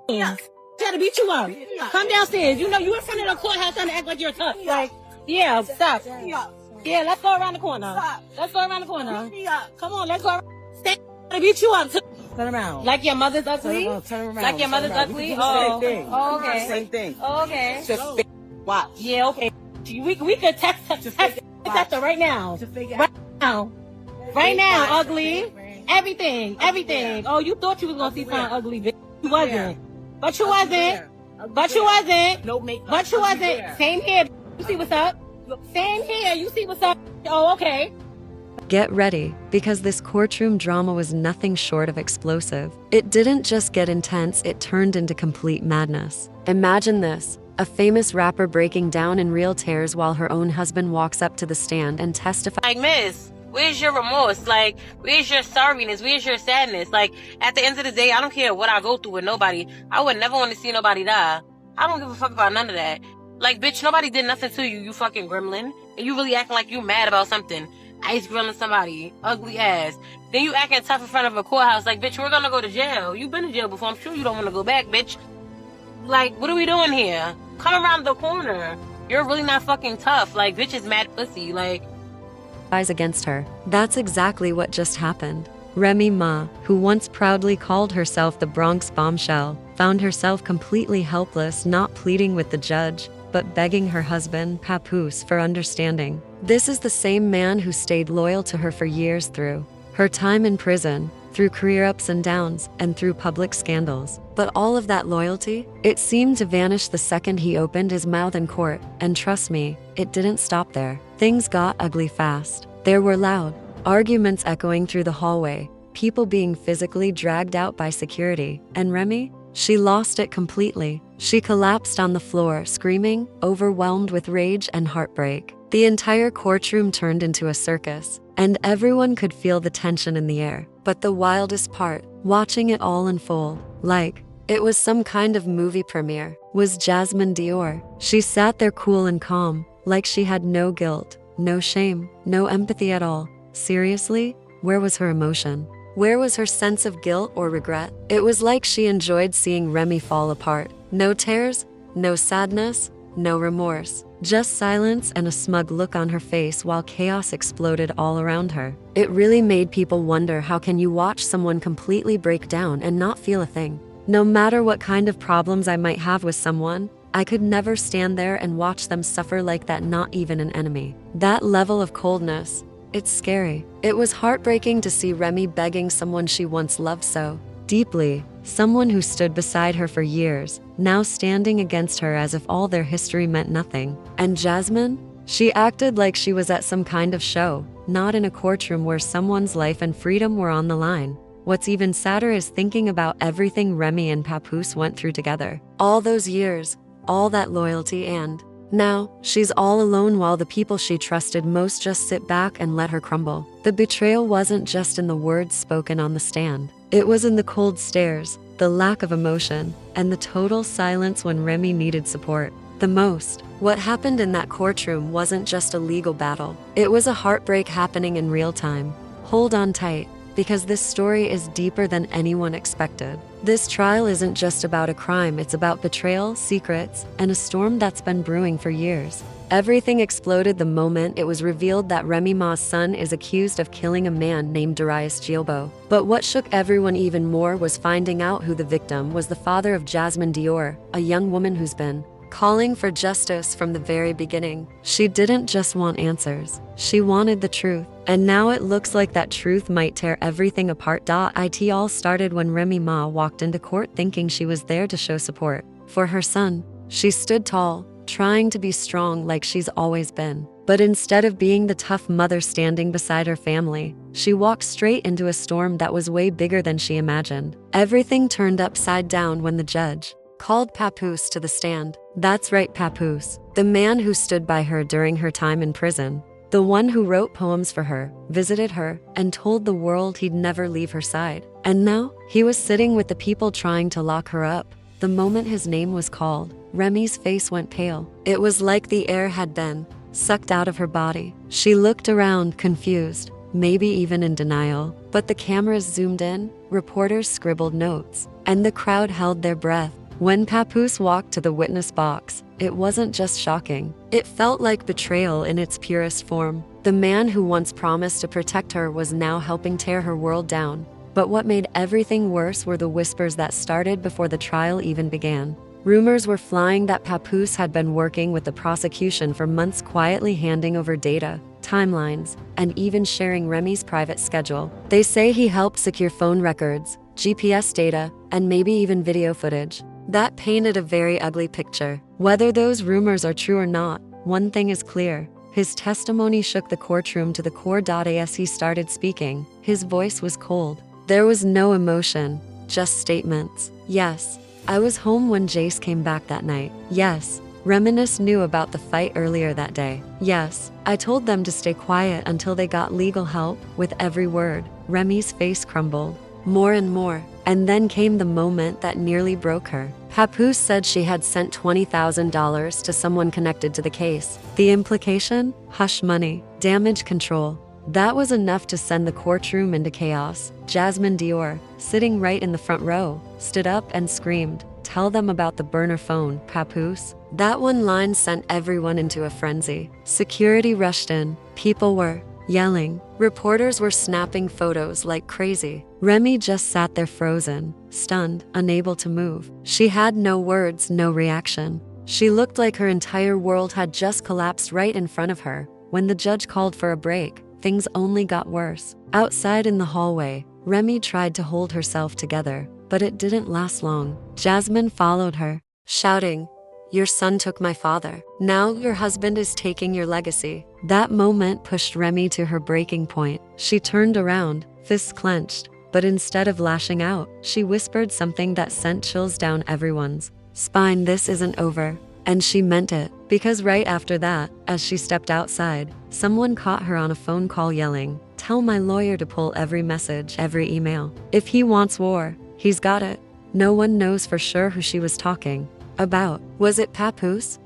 Yeah. Try to beat you up. Come downstairs. You know you in front of the courthouse trying to act like you're tough. Like, yeah, stop. Yeah, let's go around the corner. Let's go around the corner. Come on, let's go. Stay to beat you up. Turn around. Like your mother's ugly? Turn around. Like your mother's ugly? Oh, same thing. Oh, okay. Same thing. Oh, okay. Just watch. Yeah, okay. We could text her right now. Right now. Right now, ugly. Everything. Oh, you thought you was gonna see something ugly, bitch. You wasn't. But you wasn't. But you wasn't. But you wasn't. Same here. You see what's up? Same here. You see what's up? Oh, okay. Get ready, because this courtroom drama was nothing short of explosive. It didn't just get intense, it turned into complete madness. Imagine this. A famous rapper breaking down in real tears while her own husband walks up to the stand and testifies. Like, miss, where's your remorse? Like, where's your sorriness? Where's your sadness? Like, at the end of the day, I don't care what I go through with nobody. I would never want to see nobody die. I don't give a fuck about none of that. Like, bitch, nobody did nothing to you, you fucking gremlin. And you really acting like you mad about something. Ice grilling somebody, ugly ass. Then you acting tough in front of a courthouse. Like, bitch, we're gonna go to jail. You've been to jail before. I'm sure you don't want to go back, bitch. Like, what are we doing here? Come around the corner. You're really not fucking tough. Like, bitch is mad pussy. Like, against her. That's exactly what just happened. Remy Ma, who once proudly called herself the Bronx bombshell, found herself completely helpless, not pleading with the judge, but begging her husband, Papoose, for understanding. This is the same man who stayed loyal to her for years through her time in prison, through career ups and downs, and through public scandals. But all of that loyalty, it seemed to vanish the second he opened his mouth in court. And trust me, it didn't stop there. Things got ugly fast. There were loud arguments echoing through the hallway, people being physically dragged out by security, and Remy? She lost it completely. She collapsed on the floor, screaming, overwhelmed with rage and heartbreak. The entire courtroom turned into a circus, and everyone could feel the tension in the air. But the wildest part, watching it all unfold, like it was some kind of movie premiere, was Jasmine Dior. She sat there cool and calm, like she had no guilt, no shame, no empathy at all. Seriously, where was her emotion? Where was her sense of guilt or regret? It was like she enjoyed seeing Remy fall apart. No tears, no sadness, no remorse. Just silence and a smug look on her face while chaos exploded all around her. It really made people wonder, how can you watch someone completely break down and not feel a thing? No matter what kind of problems I might have with someone, I could never stand there and watch them suffer like that, not even an enemy. That level of coldness, it's scary. It was heartbreaking to see Remy begging someone she once loved so deeply, someone who stood beside her for years, now standing against her as if all their history meant nothing. And Jasmine? She acted like she was at some kind of show, not in a courtroom where someone's life and freedom were on the line. What's even sadder is thinking about everything Remy and Papoose went through together. All those years, all that loyalty, and now, she's all alone while the people she trusted most just sit back and let her crumble. The betrayal wasn't just in the words spoken on the stand. It was in the cold stares, the lack of emotion, and the total silence when Remy needed support the most. What happened in that courtroom wasn't just a legal battle. It was a heartbreak happening in real time. Hold on tight, because this story is deeper than anyone expected. This trial isn't just about a crime, it's about betrayal, secrets, and a storm that's been brewing for years. Everything exploded the moment it was revealed that Remy Ma's son is accused of killing a man named Darius Gilbo. But what shook everyone even more was finding out who the victim was: the father of Jasmine Dior, a young woman who's been calling for justice from the very beginning. She didn't just want answers, she wanted the truth. And now it looks like that truth might tear everything apart. It all started when Remy Ma walked into court thinking she was there to show support for her son. She stood tall, trying to be strong like she's always been. But instead of being the tough mother standing beside her family, she walked straight into a storm that was way bigger than she imagined. Everything turned upside down when the judge called Papoose to the stand. That's right, Papoose, the man who stood by her during her time in prison. The one who wrote poems for her, visited her, and told the world he'd never leave her side. And now, he was sitting with the people trying to lock her up. The moment his name was called, Remy's face went pale. It was like the air had been sucked out of her body. She looked around, confused, maybe even in denial. But the cameras zoomed in, reporters scribbled notes, and the crowd held their breath. When Papoose walked to the witness box, it wasn't just shocking. It felt like betrayal in its purest form. The man who once promised to protect her was now helping tear her world down. But what made everything worse were the whispers that started before the trial even began. Rumors were flying that Papoose had been working with the prosecution for months, quietly handing over data, timelines, and even sharing Remy's private schedule. They say he helped secure phone records, GPS data, and maybe even video footage. That painted a very ugly picture. Whether those rumors are true or not, one thing is clear. His testimony shook the courtroom to the core. As he started speaking, his voice was cold. There was no emotion, just statements. Yes, I was home when Jace came back that night. Yes, Reminisce knew about the fight earlier that day. Yes, I told them to stay quiet until they got legal help. With every word, Remy's face crumbled. More and more. And then came the moment that nearly broke her. Papoose said she had sent $20,000 to someone connected to the case. The implication? Hush money, damage control. That was enough to send the courtroom into chaos. Jasmine Dior, sitting right in the front row, stood up and screamed, "Tell them about the burner phone, Papoose." That one line sent everyone into a frenzy. Security rushed in. People were yelling. Reporters were snapping photos like crazy. Remy just sat there frozen, stunned, unable to move. She had no words, no reaction. She looked like her entire world had just collapsed right in front of her. When the judge called for a break, things only got worse. Outside in the hallway, Remy tried to hold herself together, but it didn't last long. Jasmine followed her, shouting, "Your son took my father. Now your husband is taking your legacy." That moment pushed Remy to her breaking point. She turned around, fists clenched, but instead of lashing out, she whispered something that sent chills down everyone's spine. "This isn't over." And she meant it, because right after that, as she stepped outside, someone caught her on a phone call yelling, "Tell my lawyer to pull every message, every email. If he wants war, he's got it." No one knows for sure who she was talking about. Was it Papoose?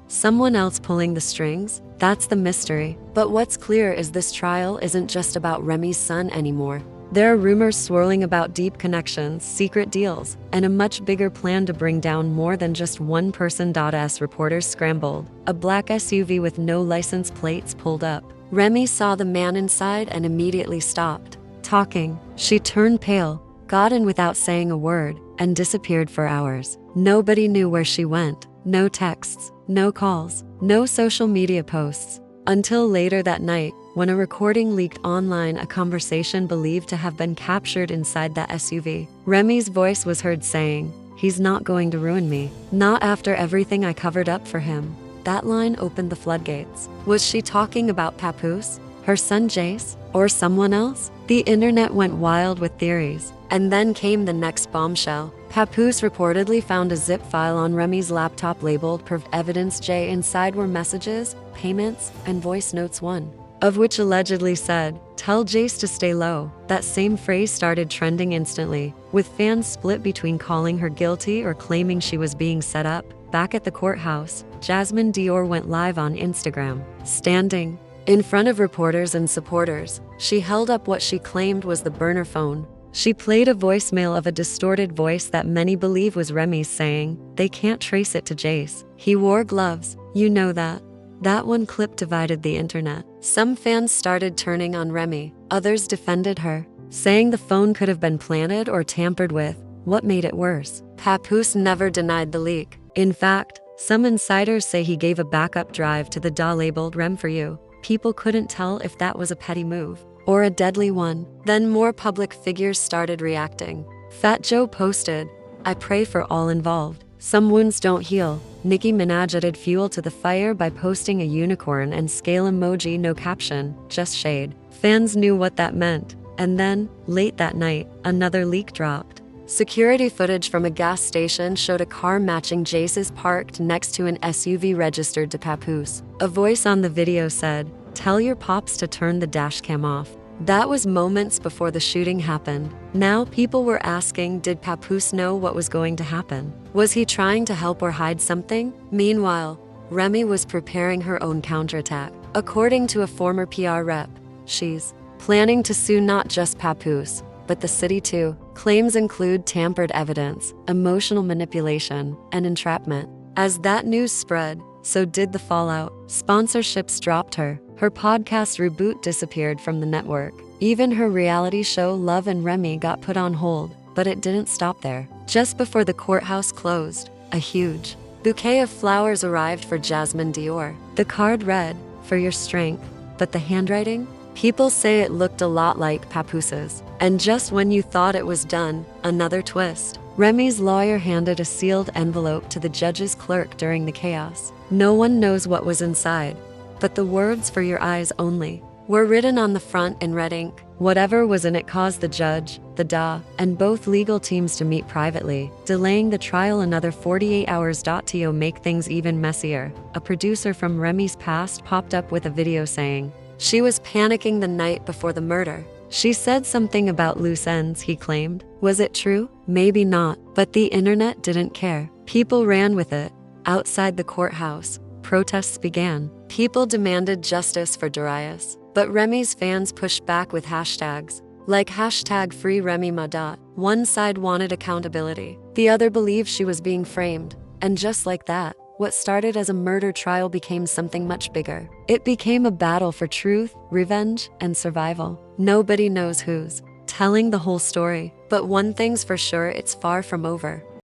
Someone else pulling the strings? That's the mystery. But what's clear is this trial isn't just about Remy's son anymore. There are rumors swirling about deep connections, secret deals, and a much bigger plan to bring down more than just one person. As reporters scrambled, a black SUV with no license plates pulled up. Remy saw the man inside and immediately stopped talking. She turned pale, got in without saying a word, and disappeared for hours. Nobody knew where she went. No texts, no calls, no social media posts. Until later that night, when a recording leaked online, a conversation believed to have been captured inside that SUV. Remy's voice was heard saying, "He's not going to ruin me. Not after everything I covered up for him." That line opened the floodgates. Was she talking about Papoose, her son Jace, or someone else? The internet went wild with theories. And then came the next bombshell. Papoose reportedly found a zip file on Remy's laptop labeled "Perv Evidence J." Inside were messages, payments, and voice notes, one of which allegedly said, "Tell Jace to stay low." That same phrase started trending instantly, with fans split between calling her guilty or claiming she was being set up. Back at the courthouse, Jasmine Dior went live on Instagram. Standing in front of reporters and supporters, she held up what she claimed was the burner phone. She played a voicemail of a distorted voice that many believe was Remy's saying, "They can't trace it to Jace. He wore gloves. You know that." That one clip divided the internet. Some fans started turning on Remy. Others defended her, saying the phone could have been planted or tampered with. What made it worse? Papoose never denied the leak. In fact, some insiders say he gave a backup drive to the DAW labeled "Rem for you." People couldn't tell if that was a petty move or a deadly one. Then more public figures started reacting. Fat Joe posted, "I pray for all involved. Some wounds don't heal." Nicki Minaj added fuel to the fire by posting a unicorn and scale emoji, no caption, just shade. Fans knew what that meant. And then, late that night, another leak dropped. Security footage from a gas station showed a car matching Jace's parked next to an SUV registered to Papoose. A voice on the video said, "Tell your pops to turn the dashcam off." That was moments before the shooting happened. Now people were asking, did Papoose know what was going to happen? Was he trying to help or hide something? Meanwhile, Remy was preparing her own counterattack. According to a former PR rep, she's planning to sue not just Papoose, but the city too. Claims include tampered evidence, emotional manipulation, and entrapment. As that news spread, so did the fallout. Sponsorships dropped her. Her podcast Reboot disappeared from the network. Even her reality show Love and Remy got put on hold, but it didn't stop there. Just before the courthouse closed, a huge bouquet of flowers arrived for Jasmine Dior. The card read, "For your strength," but the handwriting? People say it looked a lot like Papoose's. And just when you thought it was done, another twist. Remy's lawyer handed a sealed envelope to the judge's clerk during the chaos. No one knows what was inside, but the words "for your eyes only" were written on the front in red ink. Whatever was in it caused the judge, the DA, and both legal teams to meet privately, delaying the trial another 48 hours. To make things even messier, a producer from Remy's past popped up with a video saying she was panicking the night before the murder. She said something about loose ends, he claimed. Was it true? Maybe not, but the internet didn't care. People ran with it. Outside the courthouse, protests began. People demanded justice for Darius, but Remy's fans pushed back with hashtags, like hashtag free Remy Ma. One side wanted accountability. The other believed she was being framed. And just like that, what started as a murder trial became something much bigger. It became a battle for truth, revenge, and survival. Nobody knows who's telling the whole story, but one thing's for sure, it's far from over.